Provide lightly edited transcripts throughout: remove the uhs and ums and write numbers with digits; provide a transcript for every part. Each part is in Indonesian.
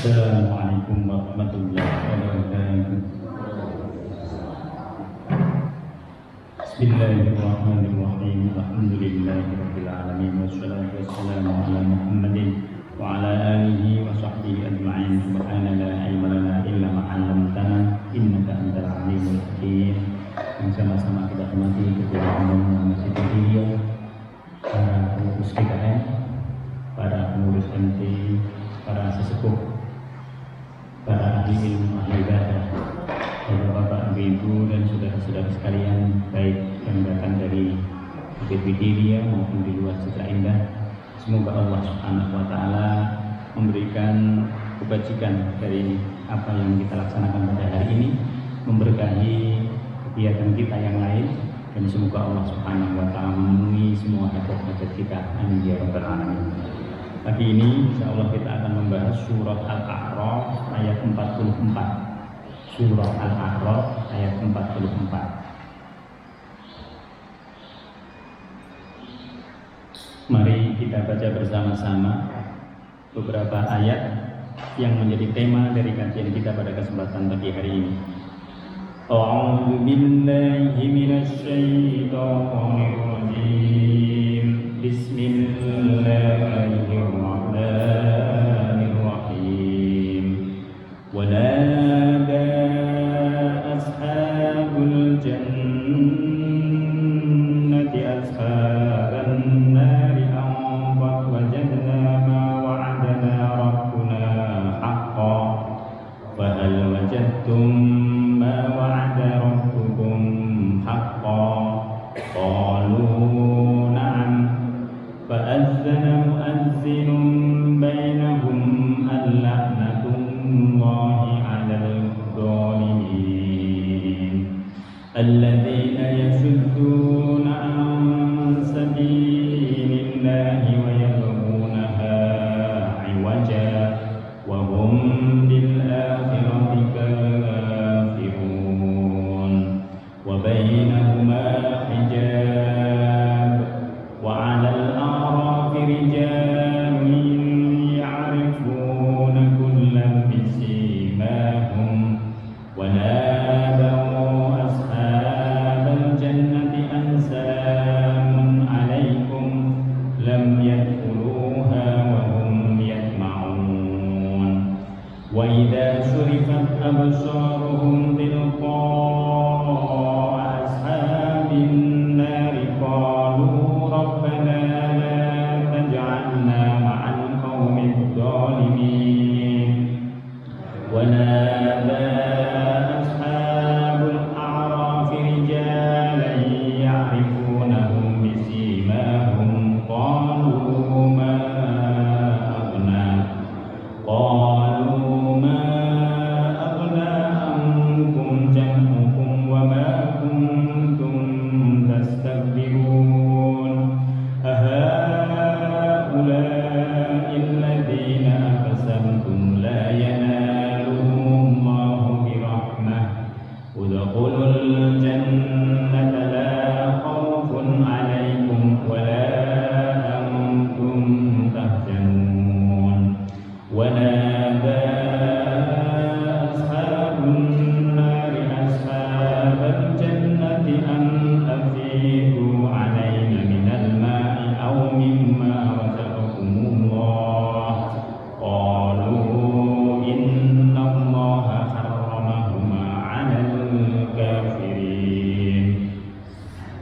Assalamualaikum warahmatullahi wabarakatuh. Bismillahirrahmanirrahim. Alhamdulillahirabbil alamin wassalatu wassalamu ala Muhammadin wa ala alihi wa sahbihi ajma'in. Subhanaka la ilma lana illa ma 'allamtana innaka antal alimul hakim. Yang sama-sama kita hormati ketua umum Masjid Muhammadiyah, para pengurus GKM, para pengurus MT, para sesepuh, para ahli ilmu, ahli ibadah, bapak-bapak, ibu-ibu, dan saudara-saudara sekalian, baik yang datang dari Bukit Bidiri maupun di luar Citra Indah. Semoga Allah Subhanahu wa Ta'ala memberikan kebajikan dari apa yang kita laksanakan pada hari ini, memberkahi kegiatan kita yang lain, dan semoga Allah Subhanahu wa Ta'ala memenuhi semua hajat-hajat kita. Amin ya rabbal alamin. Pagi ini insya Allah kita akan membahas surat Al-A'raf ayat 44. Surat Al-A'raf ayat 44. Mari kita baca bersama-sama beberapa ayat yang menjadi tema dari kajian kita pada kesempatan pagi hari ini. A'udzu billahi minasy syaithanir rajim. Bismillahirrahmanirrahim. Wa nada ashabul jannati ashaban nari an qad wajadna ma wa'adana rabbuna haqqan fa hal wajadtum ma wa'ada rabbukum haqqan qalu na'am فأذن مؤذن بينهم اللعنة الله على الظالمين الذين يصدون عن سبيل الله ويبغونها عوجا وهم بالآخرة كافرون وبينهما حجاب وعلى الأعراف رجال يعرفون كلا بسيماهم ونادوا أصحاب الجنة أن سلام عليكم لم يدخلوها وهم يطمعون وإذا صرفت أبصارهم تلقاء أصحاب النار قالوا ربنا لا تجعلنا مع القوم الظالمين ونادى أصحاب الأعراف رجالا يعرفونهم بسيماهم قالوا ما أغنى عنكم جمعكم وما كنتم تستكبرون أهؤلاء الذين أقسمتم لا ينالهم الله برحمة ادخلوا الجنة لا خوف عليكم ولا أنتم تحزنون ونادى أصحاب النار أصحاب الجنة أن أفيضوا علينا من الماء أو مما رزقكم الله قالوا إن الله حرمهما على الكافرين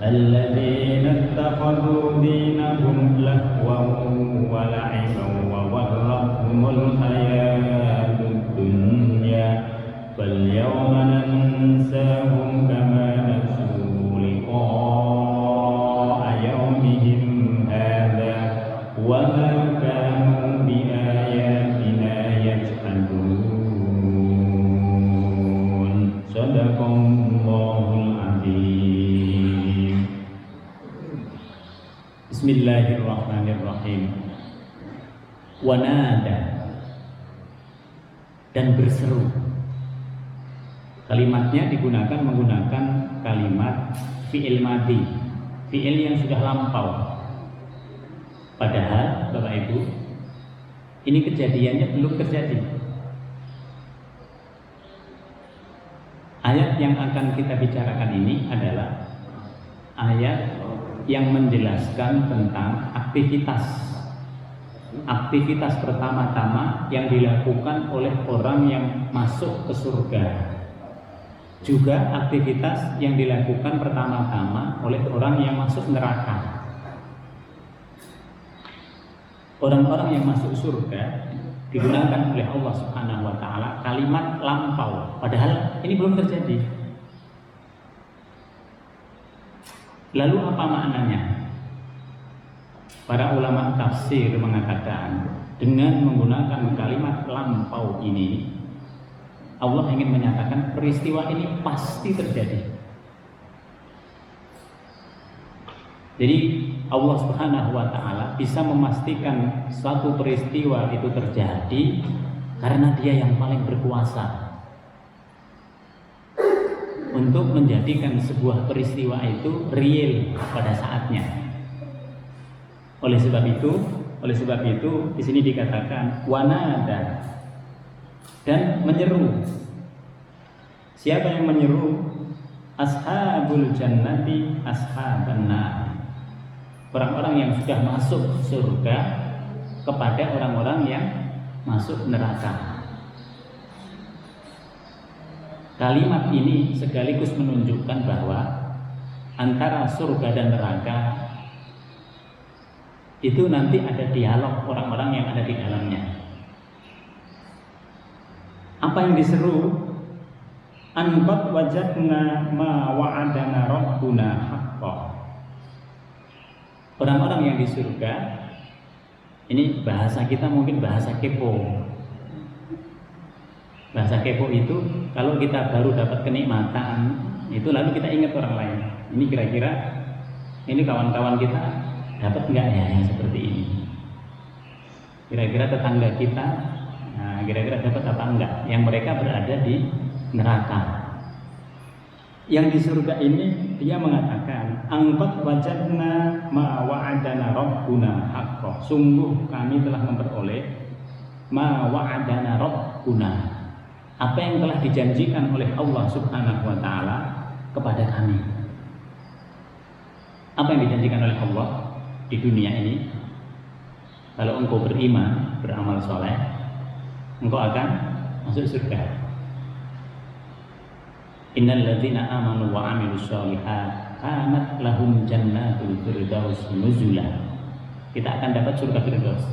الذين اتخذوا دينهم لهوا ولعبا وغرتهم الحياة الدنيا فاليوم ننساهم كما نسوا لقاء يومهم هذا وما كانوا بآياتنا يجحدون صدق الله العظيم. Bismillahirrahmanirrahim. Wanada, dan berseru. Kalimatnya menggunakan kalimat fi'il madhi, fi'il yang sudah lampau. Padahal Bapak Ibu, ini kejadiannya belum terjadi. Ayat yang akan kita bicarakan ini adalah ayat yang menjelaskan tentang aktivitas pertama-tama yang dilakukan oleh orang yang masuk ke surga, juga aktivitas yang dilakukan pertama-tama oleh orang yang masuk neraka. Orang-orang yang masuk surga digunakan oleh Allah Subhanahu wa taala kalimat lampau, padahal ini belum terjadi. Lalu apa maknanya? Para ulama tafsir mengatakan dengan menggunakan kalimat lampau ini Allah ingin menyatakan peristiwa ini pasti terjadi. Jadi Allah Subhanahu wa taala bisa memastikan suatu peristiwa itu terjadi karena Dia yang paling berkuasa untuk menjadikan sebuah peristiwa itu real pada saatnya. Oleh sebab itu di sini dikatakan wanada, dan menyeru. Siapa yang menyeru? Ashabul jannati ashaban nar. Orang-orang yang sudah masuk surga kepada orang-orang yang masuk neraka. Kalimat ini sekaligus menunjukkan bahwa antara surga dan neraka itu nanti ada dialog orang-orang yang ada di dalamnya. Apa yang diseru? Anqad wajadna ma wa'adana rabbuna haqqan. Orang-orang yang di surga, ini bahasa kita mungkin bahasa kepo. Bahasa kepo itu kalau kita baru dapat kenikmatan, itu lalu kita ingat orang lain. Ini kira-kira ini kawan-kawan kita dapat enggak ya yang seperti ini? Kira-kira tetangga kita, nah, kira-kira dapat apa enggak? Yang mereka berada di neraka. Yang di surga ini dia mengatakan, angkat wajadna ma wa'adana rabbuna haqqan. Sungguh kami telah memperoleh ma wa'adana rabbuna, apa yang telah dijanjikan oleh Allah Subhanahu wa taala kepada kami. Apa yang dijanjikan oleh Allah di dunia ini? Kalau engkau beriman, beramal soleh, engkau akan masuk surga. Innal ladzina amanu wa 'amilus sholihat kanat lahum jannatul firdaus nuzula. Kita akan dapat surga firdaus.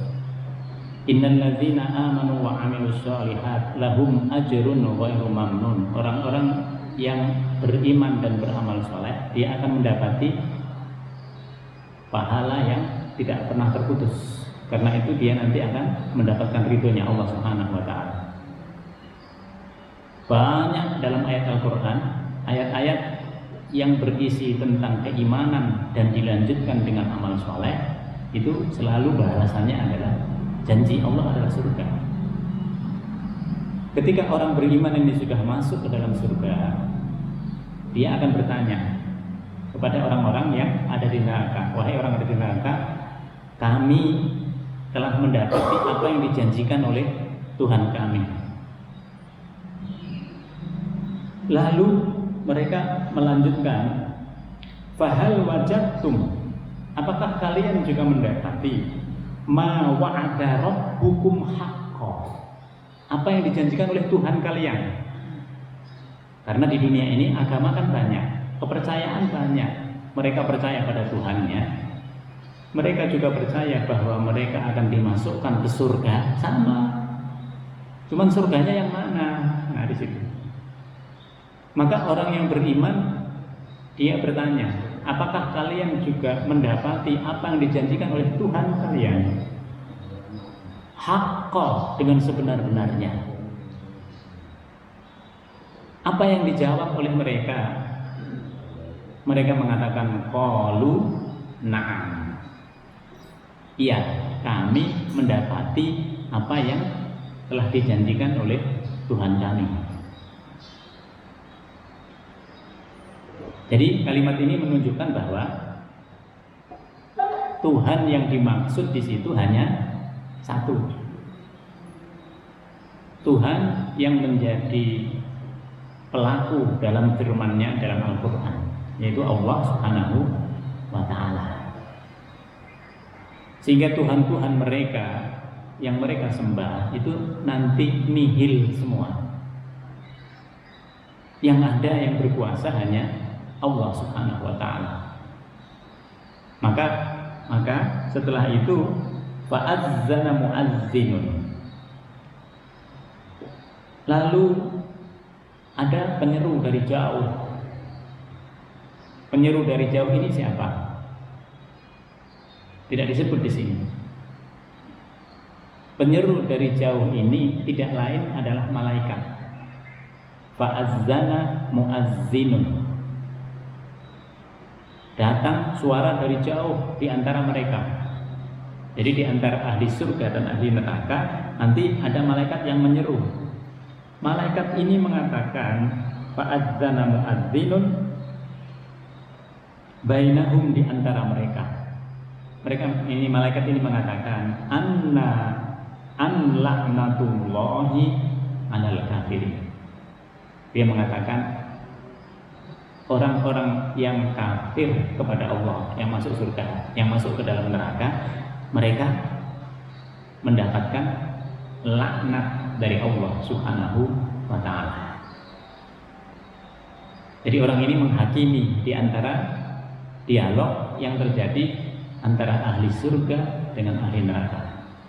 Innal ladzina amanu wa 'amilus sholihat lahum ajrun ghairu mamnun. Orang-orang yang beriman dan beramal soleh, dia akan mendapati pahala yang tidak pernah terputus. Karena itu dia nanti akan mendapatkan ridhonya Allah Subhanahu wa taala. Banyak dalam ayat Al-Quran, ayat-ayat yang berisi tentang keimanan dan dilanjutkan dengan amal soleh, itu selalu bahasannya adalah janji Allah adalah surga. Ketika orang beriman ini sudah masuk ke dalam surga, dia akan bertanya kepada orang-orang yang ada di neraka, wahai orang yang ada di neraka, kami telah mendapati apa yang dijanjikan oleh Tuhan kami. Lalu mereka melanjutkan, fahal wajadtum, apakah kalian juga mendapati ma wa'ada rabbukum haqqan, apa yang dijanjikan oleh Tuhan kalian? Karena di dunia ini agama kan banyak, kepercayaan banyak. Mereka percaya pada Tuhannya, mereka juga percaya bahwa mereka akan dimasukkan ke surga, sama. Cuman surganya yang mana? Nah, di situ. Maka orang yang beriman, dia bertanya, apakah kalian juga mendapati apa yang dijanjikan oleh Tuhan kalian? Haqqan, dengan sebenar-benarnya. Apa yang dijawab oleh mereka? Mereka mengatakan qalu na'am. Iya, kami mendapati apa yang telah dijanjikan oleh Tuhan kami. Jadi kalimat ini menunjukkan bahwa Tuhan yang dimaksud di situ hanya satu. Tuhan yang menjadi pelaku dalam firman-Nya dalam Al-Qur'an, yaitu Allah Subhanahu wa taala. Sehingga Tuhan-Tuhan mereka yang mereka sembah itu nanti nihil semua. Yang ada yang berkuasa hanya Allah Subhanahu wa taala. Maka setelah itu fa'azzana mu'azzinun. Lalu ada penyeru dari jauh. Penyeru dari jauh ini siapa? Tidak disebut di sini. Penyeru dari jauh ini tidak lain adalah malaikat. Fa'azzana mu'azzinun. Datang suara dari jauh di antara mereka. Jadi di antara ahli surga dan ahli neraka nanti ada malaikat yang menyeru. Malaikat ini mengatakan fa'azzana mu'azzinun bainahum, di antara mereka. Malaikat ini mengatakan an laknatullahi 'alal kafirin. Dia mengatakan orang-orang yang kafir kepada Allah, yang masuk surga, yang masuk ke dalam neraka, mereka mendapatkan laknat dari Allah Subhanahu wa taala. Jadi orang ini menghakimi di antara dialog yang terjadi antara ahli surga dengan ahli neraka.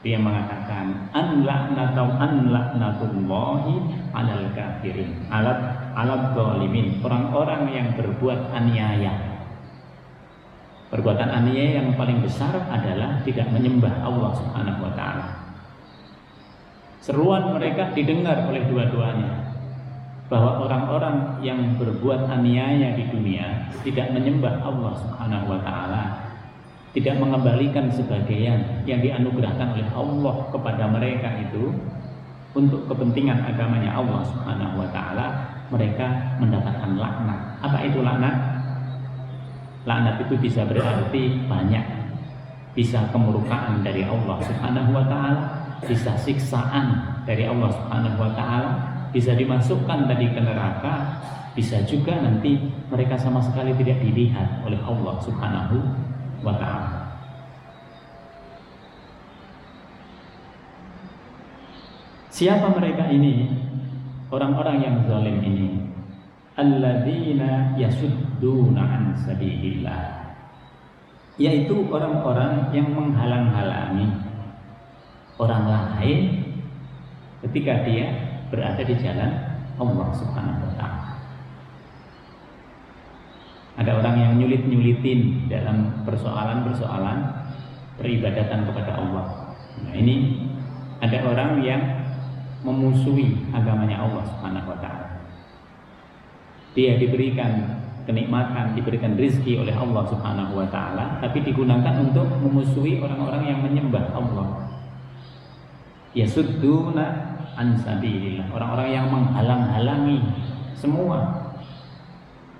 Dia mengatakan an laknatullahi 'alal kafirin, 'alal zalimin, orang-orang yang berbuat aniaya. Perbuatan aniaya yang paling besar adalah tidak menyembah Allah Subhanahu wa taala. Seruan mereka didengar oleh dua-duanya, bahwa orang-orang yang berbuat aniaya di dunia tidak menyembah Allah Subhanahu wa taala, tidak mengembalikan sebagian yang dianugerahkan oleh Allah kepada mereka itu untuk kepentingan agamanya Allah Subhanahu wa taala, mereka mendapatkan laknat. Apa itu laknat? Laknat itu bisa berarti banyak, bisa kemurkaan dari Allah Subhanahu wa taala, bisa siksaan dari Allah Subhanahu wa taala, bisa dimasukkan tadi ke neraka, bisa juga nanti mereka sama sekali tidak dilihat oleh Allah Subhanahu wa ta'ala. Siapa mereka ini? Orang-orang yang zalim ini. Alladzina yasudduna an sabilillah, yaitu orang-orang yang menghalang-halangi orang lain ketika dia berada di jalan Allah Subhanahu wa ta'ala. Ada orang yang nyulit-nyulitin dalam persoalan-persoalan peribadatan kepada Allah. Nah, ini ada orang yang memusuhi agamanya Allah Subhanahu wa ta'ala. Dia diberikan kenikmatan, diberikan rezeki oleh Allah Subhanahu wa ta'ala, tapi digunakan untuk memusuhi orang-orang yang menyembah Allah. Yasudduna an sabilillah, orang-orang yang menghalang-halangi semua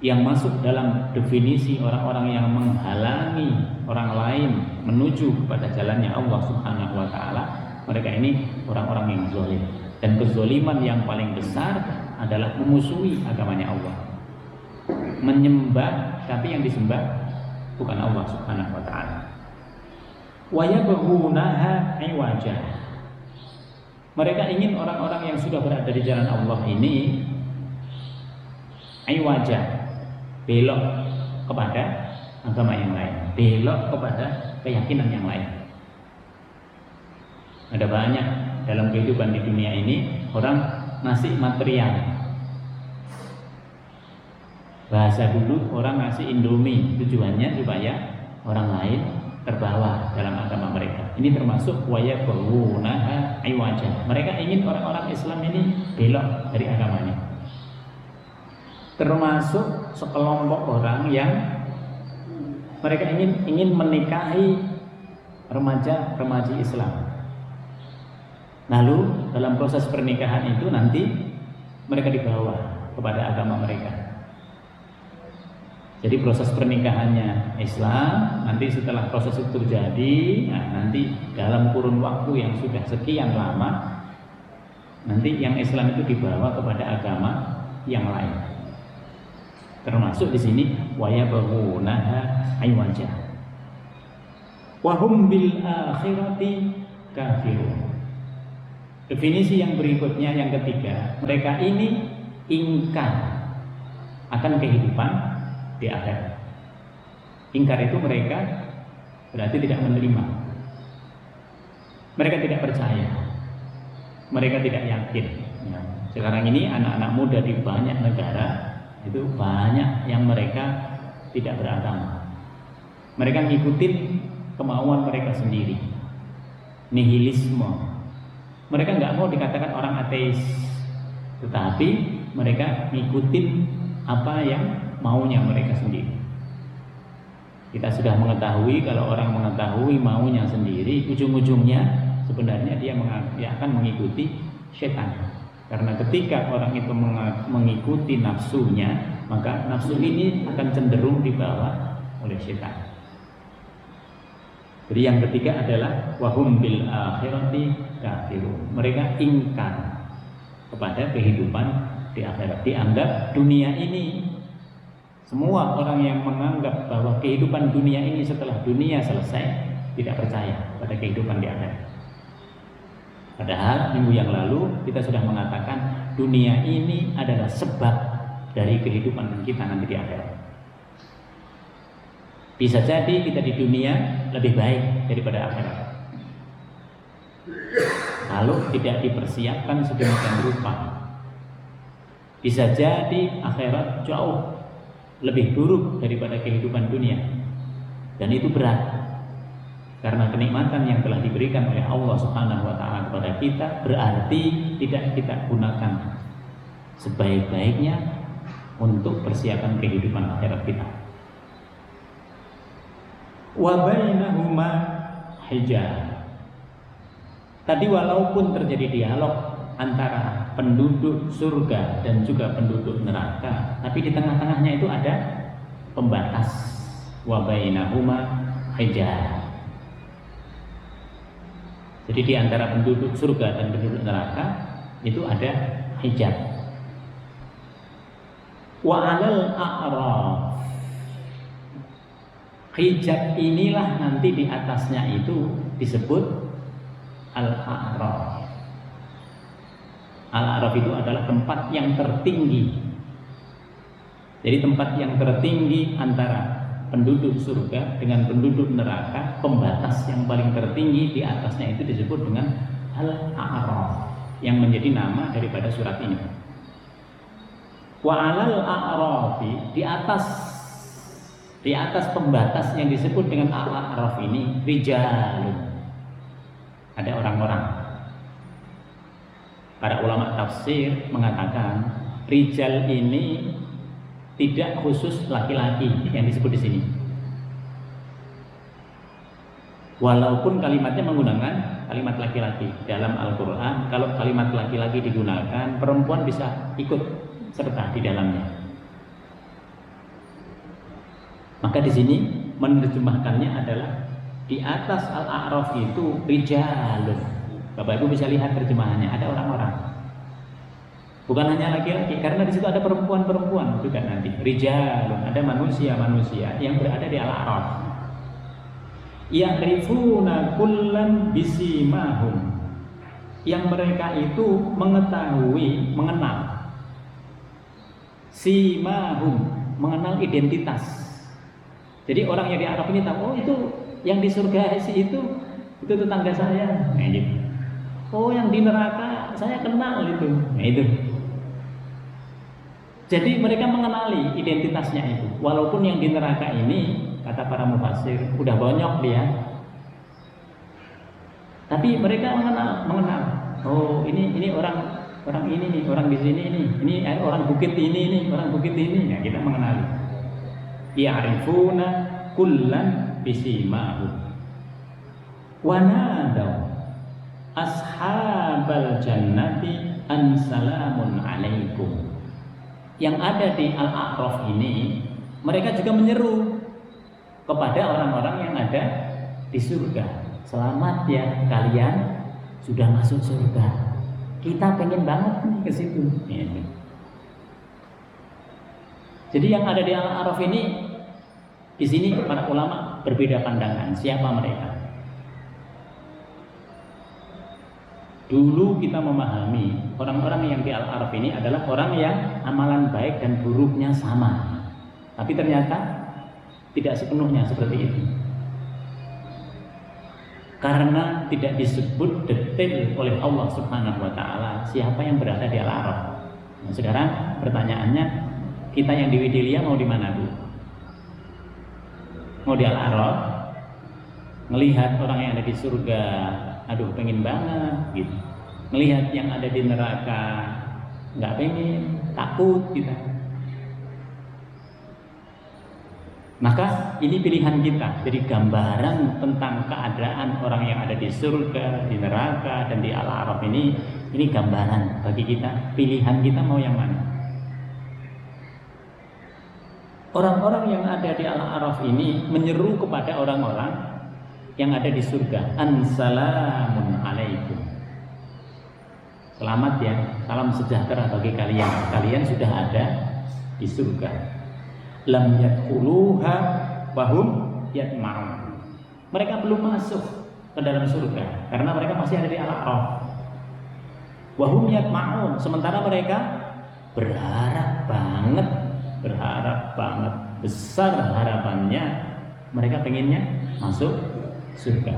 yang masuk dalam definisi orang-orang yang menghalangi orang lain menuju kepada jalannya Allah Subhanahu wa ta'ala. Mereka ini orang-orang yang zalim, dan kezaliman yang paling besar adalah memusuhi agamanya Allah, menyembah tapi yang disembah bukan Allah Subhanahu wa ta'ala. Wa yabghunaha iwaja, mereka ingin orang-orang yang sudah berada di jalan Allah ini iwaja, belok kepada agama yang lain, belok kepada keyakinan yang lain. Ada banyak dalam kehidupan di dunia ini orang ngasih material. Bahasa dulu orang ngasih Indomie, tujuannya supaya orang lain terbawa dalam agama mereka. Ini termasuk waya berwunaha iwaja. Mereka ingin orang-orang Islam ini belok dari agamanya. Termasuk sekelompok orang yang mereka ingin menikahi remaja-remaji Islam. Lalu dalam proses pernikahan itu nanti mereka dibawa kepada agama mereka. Jadi proses pernikahannya Islam, nanti setelah proses itu terjadi, nah nanti dalam kurun waktu yang sudah sekian lama, nanti yang Islam itu dibawa kepada agama yang lain. Termasuk di sini wa yabghunaha aywaja. Wa hum bil akhirati kafirun. Definisi yang berikutnya yang ketiga, mereka ini ingkar akan kehidupan di akhirat. Ingkar itu mereka berarti tidak menerima. Mereka tidak percaya. Mereka tidak yakin. Ya. Sekarang ini anak-anak muda di banyak negara itu banyak yang mereka tidak beragama. Mereka ngikutin kemauan mereka sendiri. Nihilisme. Mereka nggak mau dikatakan orang ateis, tetapi mereka ngikutin apa yang maunya mereka sendiri. Kita sudah mengetahui kalau orang mengetahui maunya sendiri, ujung-ujungnya sebenarnya dia akan mengikuti setan. Karena ketika orang itu mengikuti nafsunya, maka nafsu ini akan cenderung dibawa oleh setan. Jadi yang ketiga adalah wahum bil akhirati kafirun. Mereka ingkar kepada kehidupan di akhirat. Dianggap dunia ini, semua orang yang menganggap bahwa kehidupan dunia ini setelah dunia selesai tidak percaya pada kehidupan di akhirat. Padahal minggu yang lalu kita sudah mengatakan dunia ini adalah sebab dari kehidupan kita nanti di akhirat. Bisa jadi kita di dunia lebih baik daripada akhirat. Kalau tidak dipersiapkan sedemikian rupa, bisa jadi akhirat jauh lebih buruk daripada kehidupan dunia. Dan itu berat. Karena kenikmatan yang telah diberikan oleh Allah Subhanahu wa taala kepada kita berarti tidak kita gunakan sebaik-baiknya untuk persiapan kehidupan akhirat kita. Wa bainahuma hijab. Tadi walaupun terjadi dialog antara penduduk surga dan juga penduduk neraka, tapi di tengah-tengahnya itu ada pembatas. Wa bainahuma hijab. Jadi di antara penduduk surga dan penduduk neraka itu ada hijab. Wa 'alal a'raf. Hijab inilah nanti di atasnya itu disebut al-a'raf. Al-a'raf itu adalah tempat yang tertinggi. Jadi tempat yang tertinggi antara penduduk surga dengan penduduk neraka, pembatas yang paling tertinggi di atasnya itu disebut dengan al-a'raf, yang menjadi nama daripada surat ini. Wa 'alal a'rafi, di atas pembatas yang disebut dengan al-a'raf ini rijalun, ada orang-orang. Para ulama tafsir mengatakan rijal ini tidak khusus laki-laki yang disebut di sini. Walaupun kalimatnya menggunakan kalimat laki-laki dalam Al-Qur'an, kalau kalimat laki-laki digunakan, perempuan bisa ikut serta di dalamnya. Maka di sini menerjemahkannya adalah di atas al-a'raf itu rijalun. Bapak Ibu bisa lihat terjemahannya, ada orang-orang. Bukan hanya laki-laki, karena di situ ada perempuan-perempuan juga nanti. Rijalun, ada manusia-manusia yang berada di al-a'raf. Ya'rifuna kullan bisimahum. Yang mereka itu mengetahui, mengenal. Simahum, mengenal identitas. Jadi orang yang di Arab ini tahu, oh itu yang di surga itu tetangga saya. Nah, gitu. Oh yang di neraka saya kenal itu. Nah, itu. Jadi mereka mengenali identitasnya itu. Walaupun yang di neraka ini, kata para mufassir, udah bonyok dia. Tapi mereka mengenal. Oh ini orang ini nih, orang di sini nih. Ini orang bukit ini nih, orang bukit ini. Ya, kita mengenali. Ya'rifuna kullan bisimahum wa nadaw ashabal jannati an salamun alaikum. Yang ada di al-a'raf ini, mereka juga menyeru kepada orang-orang yang ada di surga, selamat ya kalian sudah masuk surga, kita pengen banget nih ke situ. Jadi yang ada di Al-A'raf ini, di sini para ulama berbeda pandangan siapa mereka. Dulu kita memahami orang-orang yang di Al-A'raf ini adalah orang yang amalan baik dan buruknya sama. Tapi ternyata tidak sepenuhnya seperti itu. Karena tidak disebut detail oleh Allah Subhanahu wa taala siapa yang berada di Al-A'raf. Nah, sekarang pertanyaannya, kita yang di Widilia mau di mana, Bu? Mau di Al-A'raf? Ngelihat orang yang ada di surga, aduh pengen banget gitu. Ngelihat yang ada di neraka, nggak pengen, takut kita. Maka ini pilihan kita. Jadi gambaran tentang keadaan orang yang ada di surga, di neraka, dan di Al-A'raf ini gambaran bagi kita. Pilihan kita mau yang mana? Orang-orang yang ada di Al-A'raf ini menyeru kepada orang-orang yang ada di surga. Assalamun alaikum. Selamat ya, salam sejahtera bagi kalian. Kalian sudah ada di surga. Lam yadkhuluha wa hum yatma'un. Mereka belum masuk ke dalam surga karena mereka masih ada di Al-A'raf. Wa hum yatma'un, sementara mereka berharap banget, besar harapannya, mereka pengennya masuk surga.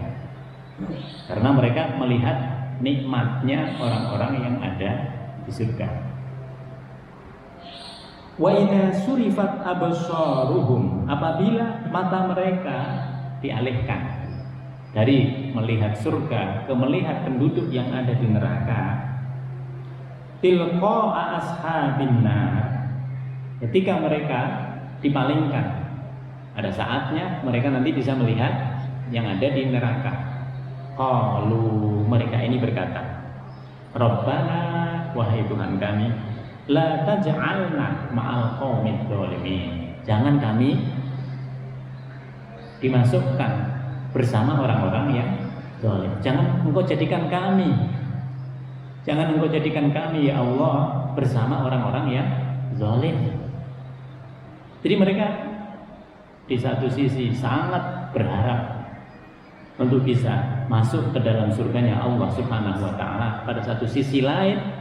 Karena mereka melihat nikmatnya orang-orang yang ada di surga. Wa idza surifat absaruhum, apabila mata mereka dialihkan dari melihat surga ke melihat penduduk yang ada di neraka, tilqa ashabin nar, ketika mereka dipalingkan, ada saatnya mereka nanti bisa melihat yang ada di neraka. Qalu, mereka ini berkata, Rabbana, wahai Tuhan kami, la taj'alna ma'al qaumidz zalimin. Jangan kami dimasukkan bersama orang-orang yang zalim. Jangan engkau jadikan kami ya Allah bersama orang-orang yang zalim. Jadi mereka di satu sisi sangat berharap untuk bisa masuk ke dalam surganya Allah Subhanahu wa taala. Pada satu sisi lain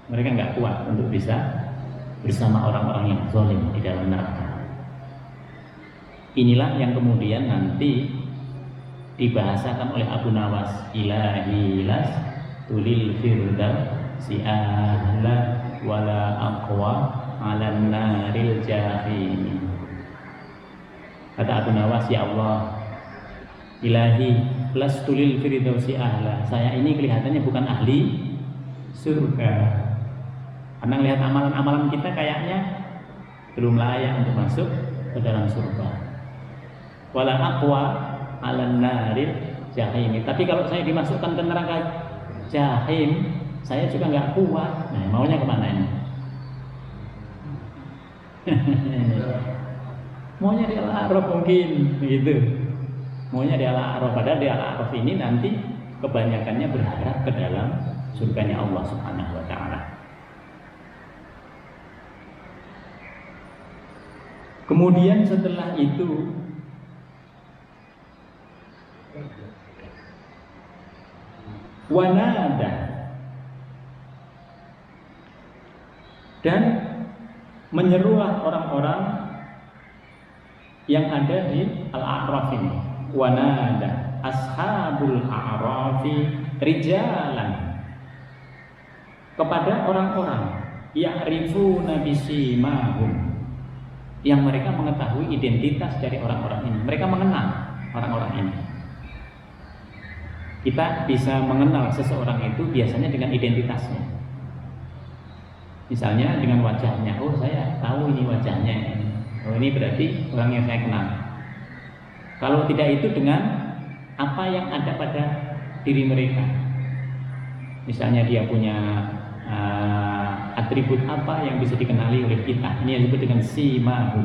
mereka nggak kuat untuk bisa bersama orang-orang yang zalim di dalam neraka. Inilah yang kemudian nanti dibahasakan oleh Abu Nawas, ilahi las tulil firdausi ahla wala aqwa ala naril jahim. Kata Abu Nawas, ya Allah, ilahi las tulil firdausi ahla, saya ini kelihatannya bukan ahli surga. Karena lihat amalan-amalan kita kayaknya belum layak untuk masuk ke dalam surga. Wala aqwa 'alan naril jahim. Tapi kalau saya dimasukkan ke neraka jahim, saya juga nggak kuat. Nah, maunya kemana ini? Maunya di Al-A'raf mungkin, begitu. Maunya di Al-A'raf. Padahal di Al-A'raf ini nanti kebanyakannya berharap ke dalam surganya Allah Subhanahu wa taala. Kemudian setelah itu wanada, dan menyerulah orang-orang yang ada di Al-A'raf ini. Wanada ashabul a'rafi rijalan, kepada orang-orang ya'rifuna bisimahum, yang mereka mengetahui identitas dari orang-orang ini. Mereka mengenal orang-orang ini. Kita bisa mengenal seseorang itu biasanya dengan identitasnya. Misalnya dengan wajahnya. Oh, saya tahu ini wajahnya. Oh, ini berarti orang yang saya kenal. Kalau tidak itu dengan apa yang ada pada diri mereka. Misalnya dia punya atribut apa yang bisa dikenali oleh kita. Ini yang disebut dengan simahu.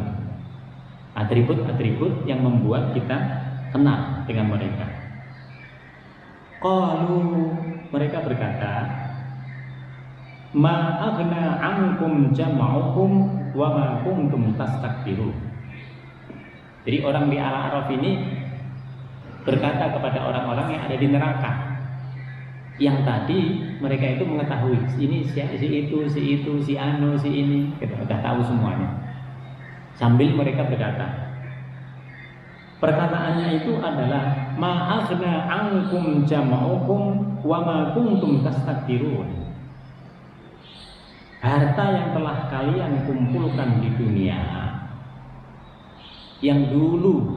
Atribut-atribut yang membuat kita kenal dengan mereka. Qalu, mereka berkata, ma aghna ankum jam'ukum wa ma kuntum tastakbirun. Jadi orang di Al-A'raf ini berkata kepada orang-orang yang ada di neraka, yang tadi mereka itu mengetahui ini si itu, si anu, si ini, kita sudah tahu semuanya. Sambil mereka berkata, perkataannya itu adalah ma'aghna ankum jama'ukum wa ma kuntum tastakbirun. Harta yang telah kalian kumpulkan di dunia, yang dulu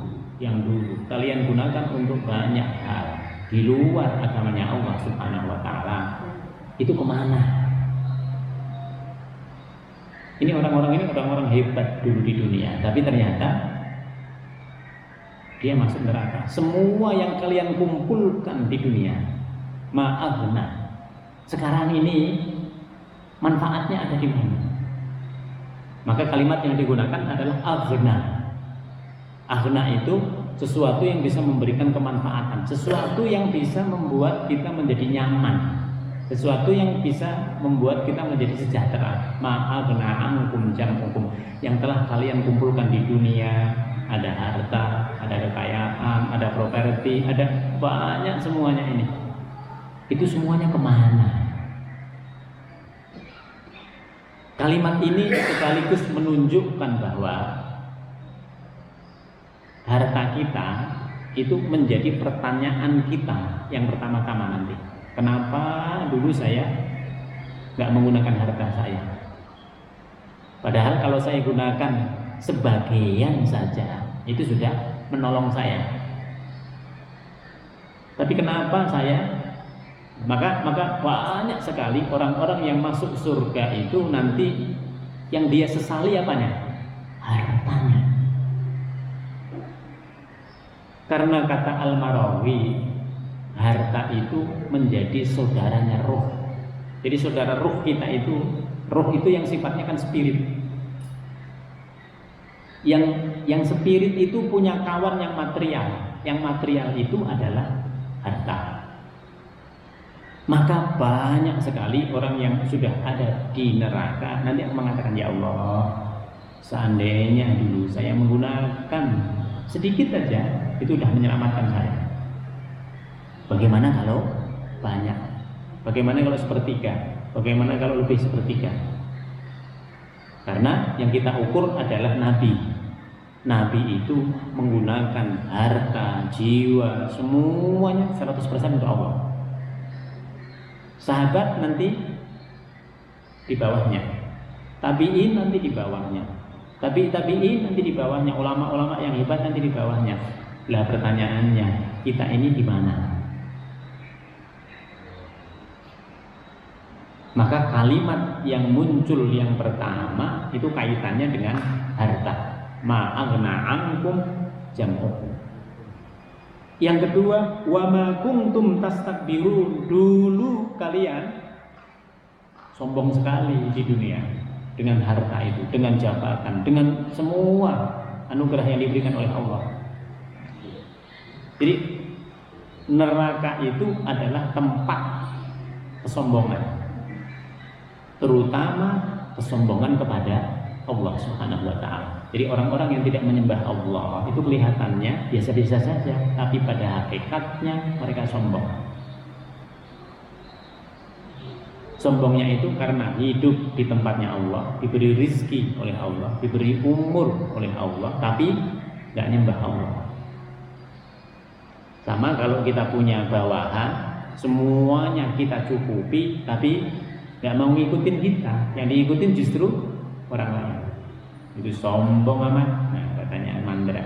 kalian gunakan untuk banyak hal di luar agamanya Allah Subhanahu wa ta'ala, itu kemana? Ini orang-orang hebat dulu di dunia, tapi ternyata dia masuk neraka. Semua yang kalian kumpulkan di dunia, ma'aghna, sekarang ini manfaatnya ada di mana? Maka kalimat yang digunakan adalah aghna. Aghna itu sesuatu yang bisa memberikan kemanfaatan, sesuatu yang bisa membuat kita menjadi nyaman, sesuatu yang bisa membuat kita menjadi sejahtera. Ma'aghna ankum jam'ukum, yang telah kalian kumpulkan di dunia, ada harta, ada kekayaan, ada properti, ada banyak semuanya ini. Itu semuanya kemana? Kalimat ini sekaligus menunjukkan bahwa harta kita itu menjadi pertanyaan kita yang pertama-tama nanti. Kenapa dulu saya nggak menggunakan harta saya? Padahal kalau saya gunakan sebagian saja itu sudah menolong saya. Tapi kenapa saya? Maka banyak sekali orang-orang yang masuk surga itu nanti yang dia sesali apanya? Hartanya. Karena kata Al-Marawi, harta itu menjadi saudaranya roh. Jadi saudara roh kita itu, roh itu yang sifatnya kan spirit. Yang spirit itu punya kawan yang material. Yang material itu adalah harta. Maka banyak sekali orang yang sudah ada di neraka nanti mengatakan, ya Allah, seandainya dulu saya menggunakan sedikit saja, itu sudah menyelamatkan saya. Bagaimana kalau banyak? Bagaimana kalau sepertiga? Bagaimana kalau lebih sepertiga? Karena yang kita ukur adalah Nabi. Nabi itu menggunakan harta, jiwa, semuanya 100% untuk Allah. Sahabat nanti di bawahnya, tabi'in nanti di bawahnya, tabi'in nanti di bawahnya, ulama-ulama yang hebat nanti di bawahnya. Lah pertanyaannya, kita ini di mana? Maka kalimat yang muncul yang pertama itu kaitannya dengan harta. Ma'aghna ankum jam'ukum. Yang kedua, wa ma kuntum tastakbirun, dulu kalian sombong sekali di dunia dengan harta itu, dengan jabatan, dengan semua anugerah yang diberikan oleh Allah. Jadi neraka itu adalah tempat kesombongan, terutama kesombongan kepada Allah Subhanahu wa ta'ala. Jadi orang-orang yang tidak menyembah Allah itu kelihatannya biasa-biasa saja, tapi pada hakikatnya mereka sombong. Sombongnya itu karena hidup di tempatnya Allah, diberi rizki oleh Allah, diberi umur oleh Allah, tapi tidak nyembah Allah. Sama kalau kita punya bawahan, semuanya kita cukupi, tapi tidak mau ngikutin kita, yang diikutin justru orang lain. Itu sombong amat. Nah, katanya Mandra.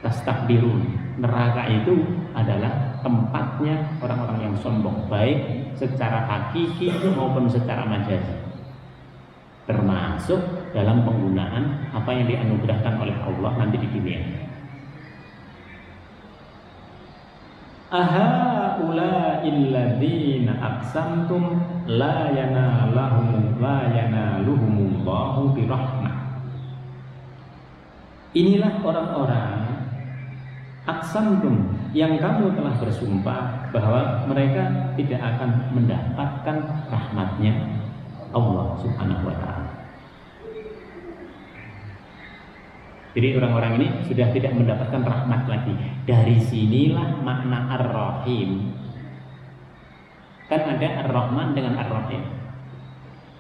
Tastakbirun. Neraka itu adalah tempatnya orang-orang yang sombong, baik secara hakiki maupun secara majazi. Termasuk dalam penggunaan apa yang dianugerahkan oleh Allah nanti di dunia. Aha ula'il ladzina aqsamtum la yanaluhumullahu birahmah. Inilah orang-orang aqsamtum yang kamu telah bersumpah bahwa mereka tidak akan mendapatkan rahmatnya. Allah Subhanahu wa taala. Jadi orang-orang ini sudah tidak mendapatkan rahmat lagi. Dari sinilah makna Ar-Rahim. Kan ada Ar-Rahman dengan Ar-Rahim.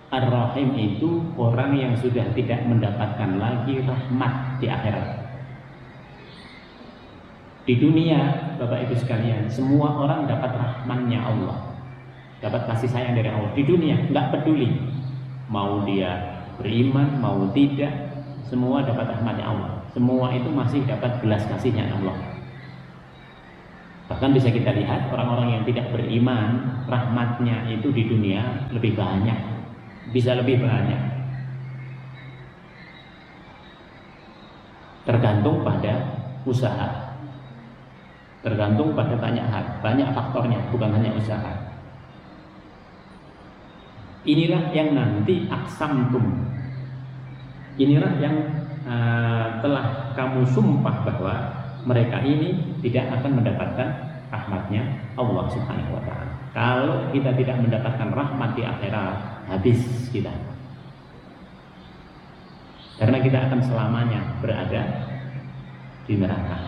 Ar-Rahim itu orang yang sudah tidak mendapatkan lagi rahmat di akhirat. Di dunia, Bapak Ibu sekalian, semua orang dapat rahmannya Allah, dapat kasih sayang dari Allah. Di dunia, nggak peduli mau dia beriman, mau tidak, semua dapat rahmatnya Allah. Semua itu masih dapat belas kasihnya Allah. Bahkan bisa kita lihat orang-orang yang tidak beriman, rahmatnya itu di dunia lebih banyak, bisa lebih banyak. Tergantung pada usaha. Tergantung pada banyak faktornya, bukan hanya usaha. Inilah yang nanti aqsamtum. Inilah yang telah kamu sumpah bahwa mereka ini tidak akan mendapatkan rahmatnya Allah Subhanahu wa taala. Kalau kita tidak mendapatkan rahmat di akhirat, habis kita. Karena kita akan selamanya berada di neraka.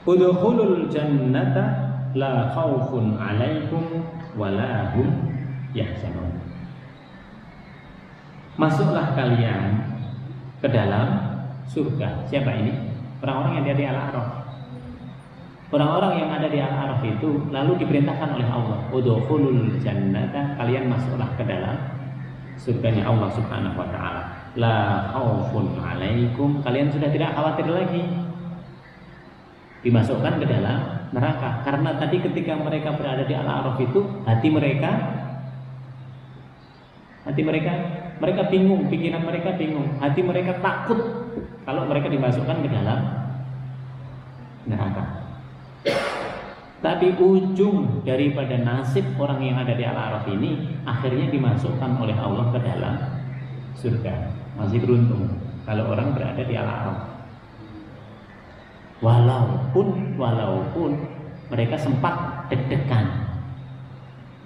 Udkhulul jannata la khaufun 'alaikum wa la hum yahzanun. Masuklah kalian ke dalam surga. Siapa ini? Orang-orang yang ada di Al-A'raf. Orang-orang yang ada di Al-A'raf itu lalu diperintahkan oleh Allah, udkhulul jannata, kalian masuklah ke dalam surganya Allah Subhanahu wa taala. La khaufun 'alaikum, kalian sudah tidak khawatir lagi dimasukkan ke dalam neraka. Karena tadi ketika mereka berada di Al-A'raf itu hati mereka bingung, pikiran mereka bingung, hati mereka takut kalau mereka dimasukkan ke dalam neraka. Tapi ujung daripada nasib orang yang ada di Al-A'raf ini akhirnya dimasukkan oleh Allah ke dalam surga. Masih beruntung kalau orang berada di Al-A'raf. Walaupun mereka sempat deg-degan,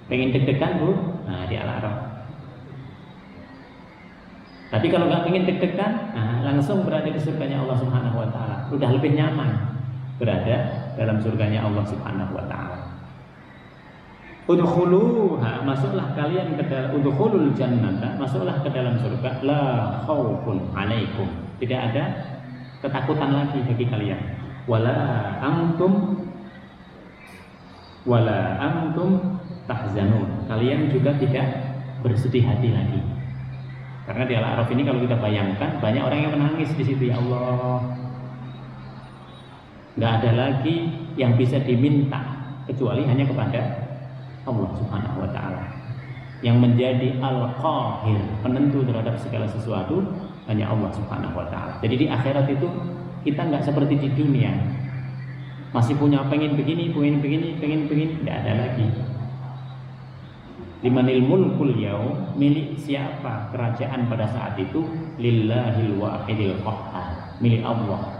pengen deg-degan bu, nah di Al-A'raf. Tapi kalau nggak pengen deg-degan, nah langsung berada di surganya Allah Subhanahu wa taala. Udah lebih nyaman berada dalam surganya Allah Subhanahu wa taala. Udkhuluha, masuklah kalian ke dalam, udkhulul jannata, masuklah ke dalam surga, la khaufun 'alaikum. Tidak ada ketakutan lagi bagi kalian. Wala antum tahzanun. Kalian juga tidak bersedih hati lagi. Karena di Al-A'raf ini kalau kita bayangkan banyak orang yang menangis di situ, ya Allah. Nggak ada lagi yang bisa diminta kecuali hanya kepada Allah Subhanahu wa taala. Yang menjadi Al-Qahir, penentu terhadap segala sesuatu, hanya Allah Subhanahu wa taala. Jadi di akhirat itu kita nggak seperti di dunia, masih punya pengen begini, tidak ada lagi. Limanil mulkul yaum, milik siapa kerajaan pada saat itu? Lillahil wahidil qahhar, milik Allah.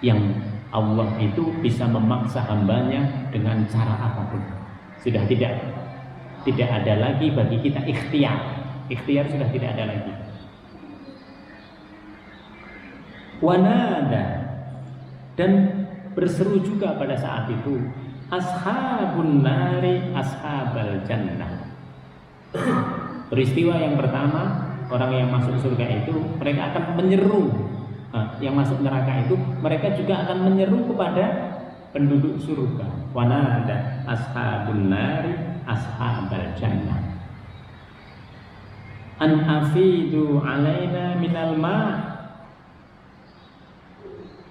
Yang Allah itu bisa memaksa hambanya dengan cara apapun. Sudah tidak ada lagi bagi kita ikhtiar sudah tidak ada lagi. Wanada, dan berseru juga pada saat itu ashabun nari ashabal jannah. Peristiwa yang pertama, orang yang masuk surga itu mereka akan menyeru, yang masuk neraka itu mereka juga akan menyeru kepada penduduk surga. Wanada ashabun nari ashabal jannah an afidu alaina minal ma'.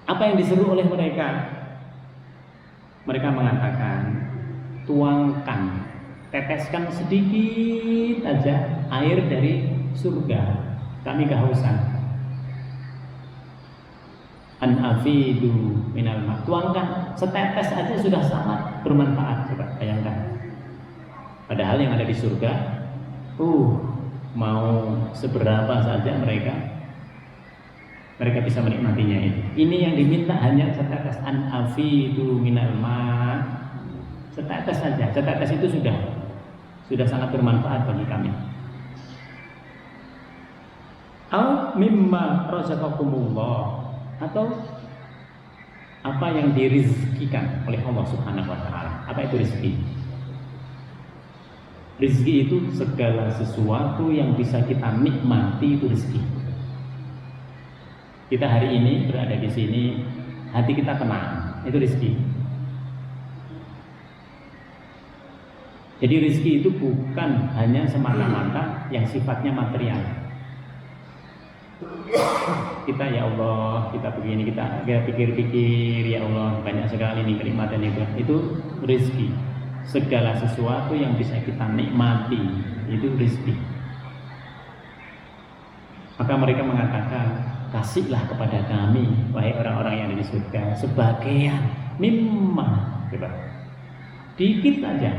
Apa yang diseru oleh mereka? Mereka mengatakan, tuangkan, teteskan sedikit aja air dari surga, kami kehausan. An afidu minal ma', tuangkan setetes aja sudah sangat bermanfaat. Coba bayangkan. Padahal yang ada di surga, mau seberapa saja mereka bisa menikmatinya itu. Ini yang diminta hanya setetes, an afidu minal ma', setetes saja. Setetes itu sudah sangat bermanfaat bagi kami. Au mimma razaqakumullah, atau apa yang dirizkikan oleh Allah Subhanahu wa taala. Apa itu rezeki? Rezeki itu segala sesuatu yang bisa kita nikmati, itu rezeki. Kita hari ini berada di sini, hati kita tenang, itu rezeki. Jadi rezeki itu bukan hanya semata-mata yang sifatnya material. Kita ya Allah, kita begini, kita pikir-pikir, ya Allah banyak sekali nih kenikmatan itu rezeki. Segala sesuatu yang bisa kita nikmati itu rezeki. Maka mereka mengatakan, kasihlah kepada kami wahai orang-orang yang ada di surga sebagian mimma, dikit saja,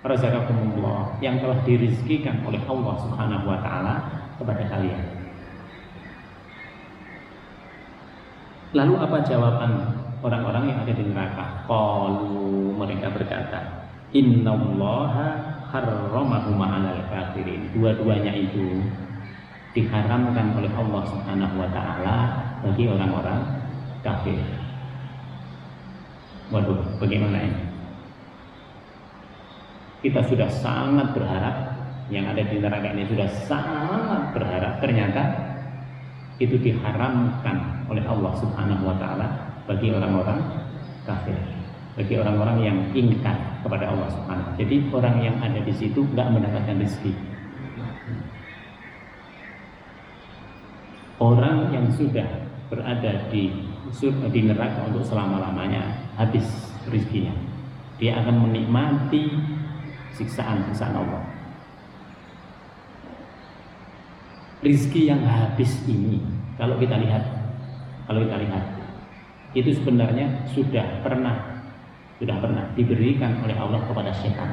razaqakumullah, yang telah dirizkikan oleh Allah Subhanahu wa taala kepada kalian. Lalu apa jawaban orang-orang yang ada di neraka? Qalu, mereka berkata, innallaha harramahuma 'alal kafirin. Dua-duanya itu diharamkan oleh Allah Subhanahu wa taala bagi orang-orang kafir. Waduh, bagaimana ini? Kita sudah sangat berharap, yang ada di neraka ini sudah sangat berharap, ternyata itu diharamkan oleh Allah Subhanahu wa taala bagi orang-orang kafir, bagi orang-orang yang ingkar kepada Allah Subhanahu. Jadi orang yang ada di situ enggak mendapatkan rezeki. Orang yang sudah berada di neraka untuk selama-lamanya, habis rezekinya. Dia akan menikmati siksaan-siksaan Allah. Rizki yang habis ini, kalau kita lihat, itu sebenarnya sudah pernah diberikan oleh Allah kepada setan.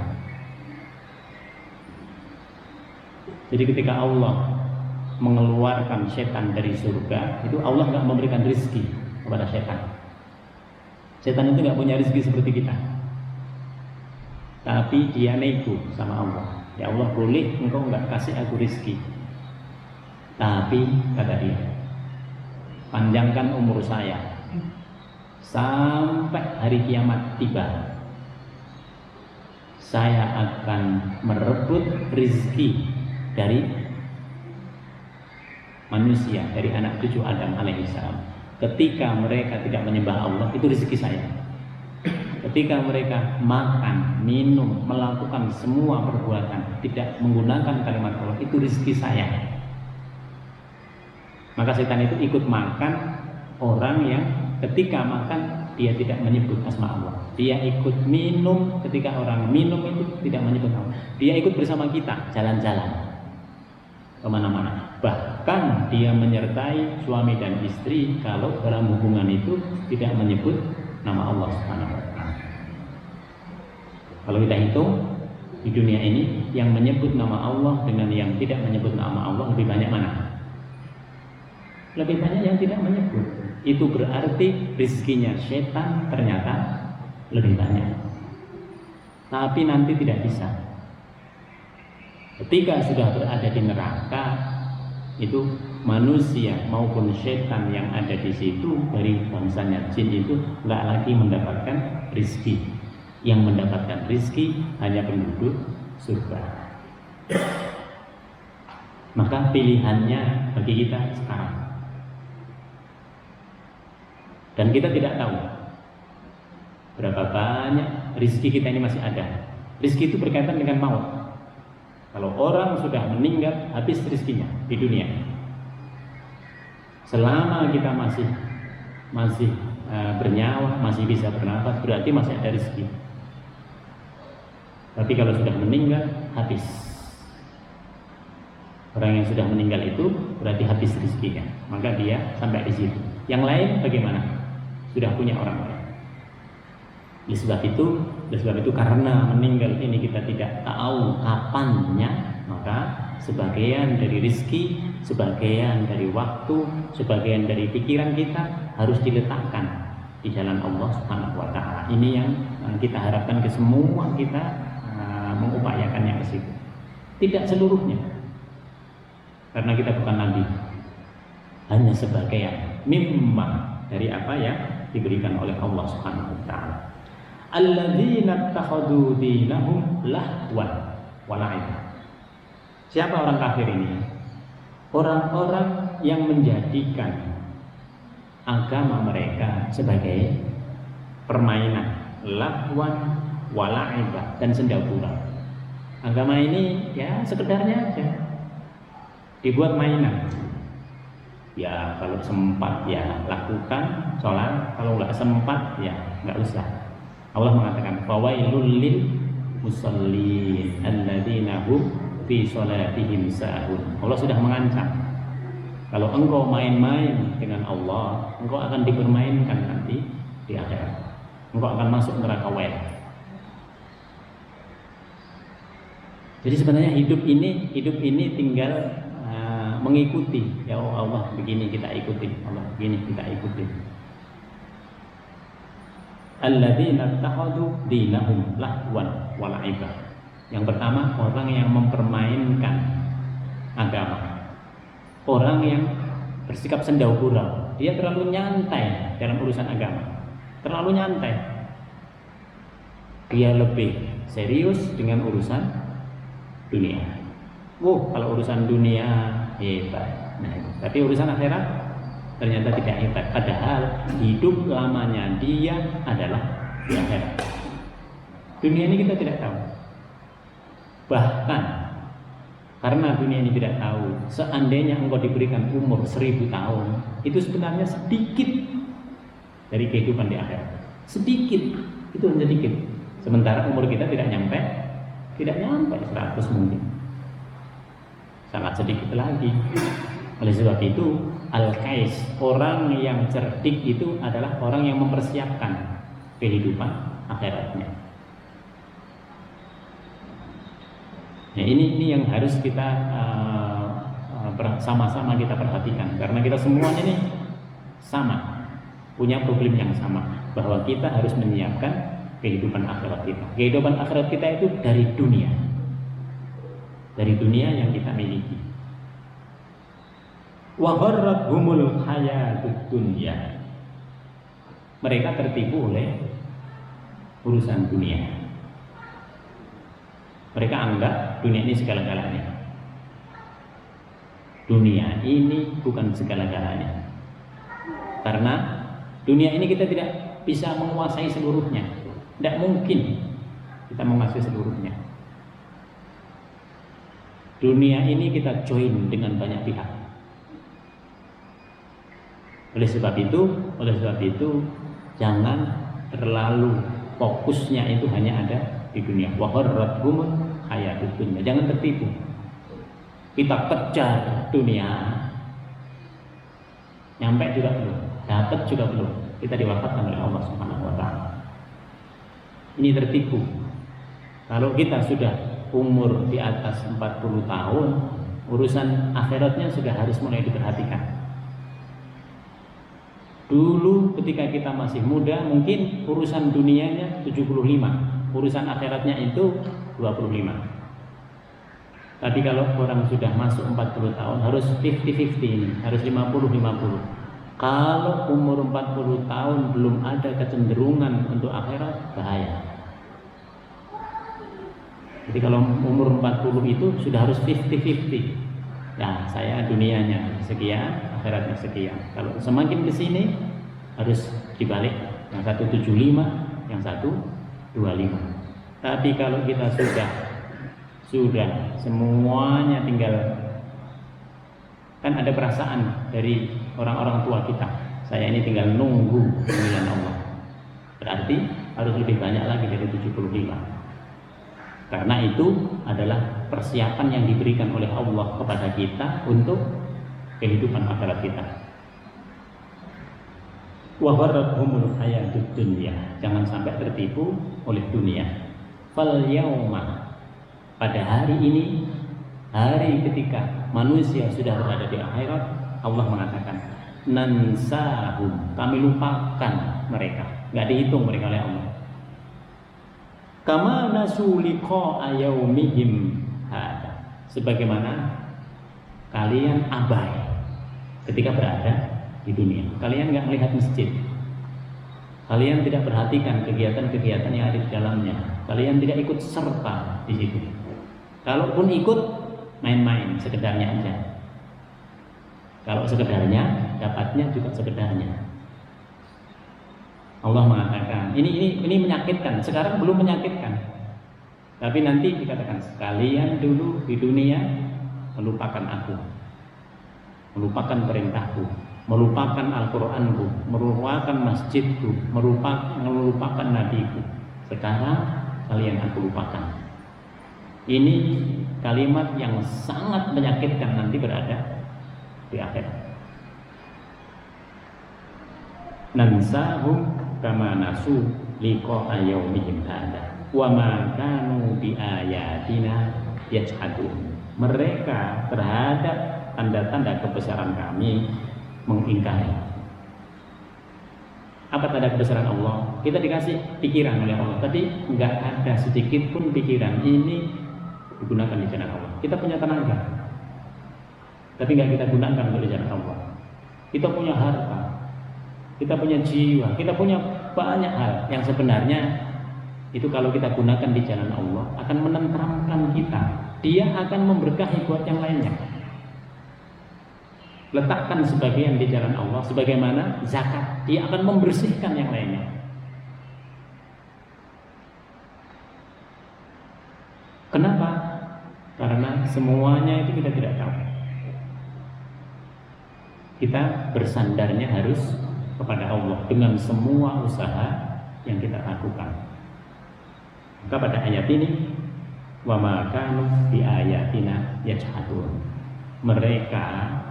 Jadi ketika Allah mengeluarkan setan dari surga, itu Allah nggak memberikan rizki kepada setan. Setan itu nggak punya rizki seperti kita, tapi dia nego sama Allah. Ya Allah, boleh engkau nggak kasih aku rizki, tapi kata dia, panjangkan umur saya sampai hari kiamat tiba. Saya akan merebut rizki dari manusia, dari anak cucu Adam alaihissalam. Ketika mereka tidak menyembah Allah, itu rizki saya. Ketika mereka makan, minum, melakukan semua perbuatan tidak menggunakan kalimat Allah, itu rizki saya. Maka setan itu ikut makan orang yang ketika makan dia tidak menyebut asma Allah. Dia ikut minum ketika orang minum itu tidak menyebut Allah. Dia ikut bersama kita jalan-jalan kemana-mana. Bahkan dia menyertai suami dan istri kalau dalam hubungan itu tidak menyebut nama Allah Subhanahu wa taala. Kalau kita hitung di dunia ini, yang menyebut nama Allah dengan yang tidak menyebut nama Allah lebih banyak mana? Lebih banyak yang tidak menyebut. Itu berarti rizkinya setan ternyata lebih banyak. Tapi nanti tidak bisa. Ketika sudah berada di neraka, itu manusia maupun setan yang ada di situ dari bangsanya jin itu nggak lagi mendapatkan rizki. Yang mendapatkan rizki hanya penduduk surga. Maka pilihannya bagi kita sekarang. Dan kita tidak tahu berapa banyak rizki kita ini masih ada. Rizki itu berkaitan dengan maut. Kalau orang sudah meninggal, habis rizkinya di dunia. Selama kita masih bernyawa, masih bisa bernafas, berarti masih ada rizki. Tapi kalau sudah meninggal, habis. Orang yang sudah meninggal itu berarti habis rizkinya. Maka dia sampai di situ. Yang lain bagaimana? Sudah punya orang lain. Oleh sebab itu karena meninggal ini kita tidak tahu kapannya, maka sebagian dari rizki, sebagian dari waktu, sebagian dari pikiran kita harus diletakkan di jalan Allah Subhanahu wa taala. Ini yang kita harapkan ke semua kita mengupayakannya ke situ. Tidak seluruhnya. Karena kita bukan nabi. Hanya sebagian mimma dari apa yang diberikan oleh Allah Subhanahu wa taala. Alladzina takhadu dinahum lahwan wa la'iba. Siapa orang kafir ini? Orang-orang yang menjadikan agama mereka sebagai permainan, lahwan wa la'iba, dan senda gurau. Agama ini ya sekedarnya aja, dibuat mainan. Ya kalau sempat ya lakukan sholat, kalau nggak sempat ya nggak usah. Allah mengatakan fawailul lil musallin alladzina hum fi sholatihim sahun. Allah sudah mengancam, kalau engkau main-main dengan Allah, engkau akan dipermainkan nanti di akhirat. Engkau akan masuk neraka wel. Jadi sebenarnya hidup ini tinggal mengikuti. Ya Allah begini kita ikuti, Allah begini kita ikuti. Alladzina takhadu dinahum lahwan wa la'iba. Yang pertama, orang yang mempermainkan agama. Orang yang bersikap senda gurau. Dia terlalu nyantai dalam urusan agama. Terlalu nyantai. Dia lebih serius dengan urusan dunia. Kalau urusan dunia hebat. Nah, tapi urusan akhirat ternyata tidak hebat. Padahal hidup lamanya dia adalah di akhirat. Dunia ini kita tidak tahu. Bahkan karena dunia ini tidak tahu, seandainya engkau diberikan umur 1000 tahun, itu sebenarnya sedikit dari kehidupan di akhirat. Sedikit, itu sedikit. Sementara umur kita tidak nyampe 100 mungkin. Sangat sedikit lagi. Oleh sebab itu, al-kais, orang yang cerdik itu adalah orang yang mempersiapkan kehidupan akhiratnya. Ya, ini yang harus kita sama-sama kita perhatikan, karena kita semuanya ini sama, punya problem yang sama, bahwa kita harus menyiapkan kehidupan akhirat kita. Kehidupan akhirat kita itu dari dunia yang kita miliki. Wa gharrathumul hayatud dunya. Mereka tertipu oleh urusan dunia. Mereka anggap dunia ini segala-galanya. Dunia ini bukan segala-galanya. Karena dunia ini kita tidak bisa menguasai seluruhnya. Tidak mungkin kita menguasai seluruhnya. Dunia ini kita join dengan banyak pihak. Oleh sebab itu jangan terlalu fokusnya itu hanya ada di dunia. Wa gharrathumul hayatud dunya. Jangan tertipu. Kita kejar dunia, nyampe juga belum, dapat juga belum, kita diwafatkan oleh Allah Subhanahu wa taala. Ini tertipu. Kalau kita sudah umur di atas 40 tahun, urusan akhiratnya sudah harus mulai diperhatikan. Dulu ketika kita masih muda, mungkin urusan dunianya 75, urusan akhiratnya itu 25. Tapi kalau orang sudah masuk 40 tahun harus 50-50 ini, harus 50-50. Kalau umur 40 tahun belum ada kecenderungan untuk akhirat, bahaya. Jadi kalau umur 40 itu sudah harus 50-50. Ya, saya dunianya sekian, akhiratnya sekian. Kalau semakin ke sini harus dibalik, yang satu 75, yang satu 25. Tapi kalau kita sudah semuanya tinggal, kan ada perasaan dari orang-orang tua kita, saya ini tinggal nunggu pemilihan Allah. Berarti harus lebih banyak lagi dari 75. Karena itu adalah persiapan yang diberikan oleh Allah kepada kita untuk kehidupan akhirat kita. Wa gharrathumul hayatud dunya. Jangan sampai tertipu oleh dunia. Fal yauma, pada hari ini, hari ketika manusia sudah berada di akhirat, Allah mengatakan nansahum, kami lupakan mereka, nggak dihitung mereka oleh Allah. Kama nasu liqa'a yaumihim hada, sebagaimana kalian abai ketika berada di dunia. Kalian nggak melihat masjid, kalian tidak perhatikan kegiatan-kegiatan yang ada di dalamnya, kalian tidak ikut serta di situ. Kalaupun ikut, main-main sekedarnya aja. Kalau sekedarnya, dapatnya juga sekedarnya. Allah mengatakan, ini menyakitkan. Sekarang belum menyakitkan, tapi nanti dikatakan, kalian dulu di dunia melupakan aku, melupakan perintahku, melupakan Al-Quranku, melupakan masjidku, melupakan nabiku. Sekarang kalian aku lupakan. Ini kalimat yang sangat menyakitkan nanti berada di akhir. Nansahum kama nasu liqa'a yaumihim hada wa ma kanu bi ayatina yajhadun. Mereka terhadap tanda-tanda kebesaran kami mengingkari. Apa tanda kebesaran Allah? Kita dikasih pikiran oleh Allah, tapi nggak ada sedikit pun pikiran ini digunakan di jalan Allah. Kita punya tenaga, tapi nggak kita gunakan untuk di jalan Allah. Kita punya harta, kita punya jiwa, kita punya banyak hal yang sebenarnya itu kalau kita gunakan di jalan Allah akan menenteramkan kita. Dia akan memberkahi buat yang lainnya. Letakkan sebagian di jalan Allah, sebagaimana zakat, dia akan membersihkan yang lainnya. Kenapa? Karena semuanya itu kita tidak tahu. Kita bersandarnya harus kepada Allah dengan semua usaha yang kita lakukan. Maka pada ayat ini, wa ma kanu bi ayatina yajhadun. Mereka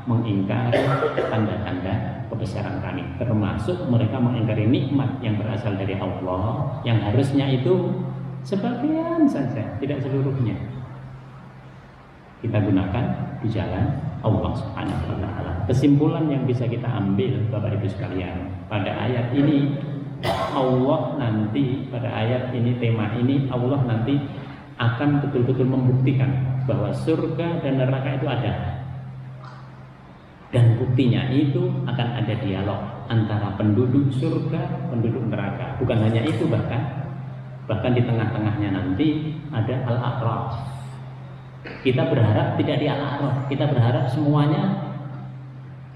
mengingkari tanda-tanda kebesaran kami, termasuk mereka mengingkari nikmat yang berasal dari Allah, yang harusnya itu sebagian saja, tidak seluruhnya kita gunakan di jalan Allah Subhanahu wa taala. Kesimpulan yang bisa kita ambil Bapak Ibu sekalian, pada ayat ini Allah nanti, pada ayat ini, tema ini, Allah nanti akan betul-betul membuktikan bahwa surga dan neraka itu ada. Dan buktinya itu akan ada dialog antara penduduk surga, penduduk neraka. Bukan hanya itu, bahkan di tengah-tengahnya nanti ada al-a'raf. Kita berharap tidak di al-a'raf, kita berharap semuanya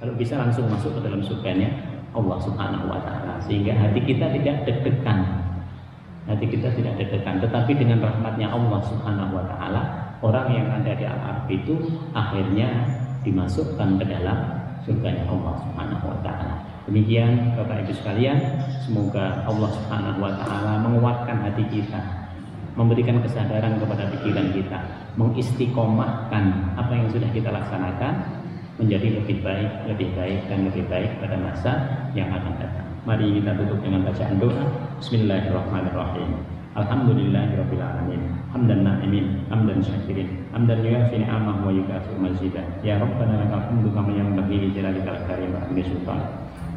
kalau bisa langsung masuk ke dalam surganya Allah Subhanahu wa taala, sehingga hati kita tidak deg-degan. Hati kita tidak deg-degan, tetapi dengan rahmatnya Allah Subhanahu wa taala, orang yang ada di al-a'raf itu akhirnya dimasukkan ke dalam surganya Allah Subhanahu wa taala. Demikian Bapak Ibu sekalian, semoga Allah Subhanahu wa taala menguatkan hati kita, memberikan kesadaran kepada pikiran kita, mengistiqomahkan apa yang sudah kita laksanakan menjadi lebih baik dan lebih baik pada masa yang akan datang. Mari kita tutup dengan bacaan doa. Bismillahirrahmanirrahim. Alhamdulillahirabbil alamin. Hamdan na'imin, hamdan syakirin, hamdan yuafi ni'amahu wa yukafi mazidah. Ya Rabbana lakal hamdu kama yanbaghi li jalalika al-karim wa hamdi sultan.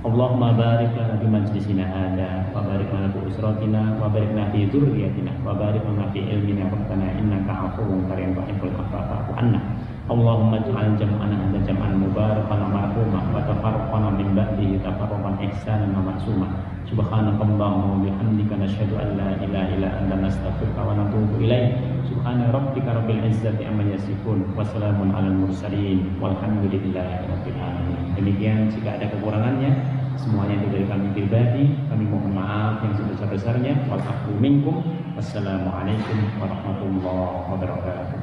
Allahumma barik lana fi majlisina hadza wa barik lana fi usratina wa barik lana fi dzurriyyatina wa barik lana fi ilmina rabbana innaka afuwwun karim tuhibbul afwa fa'fu anna. Allahumma ij'al jam'ana hadza jam'an mubarakan marhuma wa tafarraqana min ba'dihi tafarruqan ihsanan wa ma'suma. Subhanakallahumma wa bihamdika nasyhadu an la ilaha illa anta nastaghfiruka wa natubu ilaik. Subhana rabbika rabbil izzati amma yasifun wa salamun alal mursalin walhamdulillahi rabbil alamin. Demikian, jika ada kekurangannya semuanya itu dari kami pribadi, kami mohon maaf yang sebesar-besarnya. Wa'afu minkum. Wassalamualaikum warahmatullahi wabarakatuh.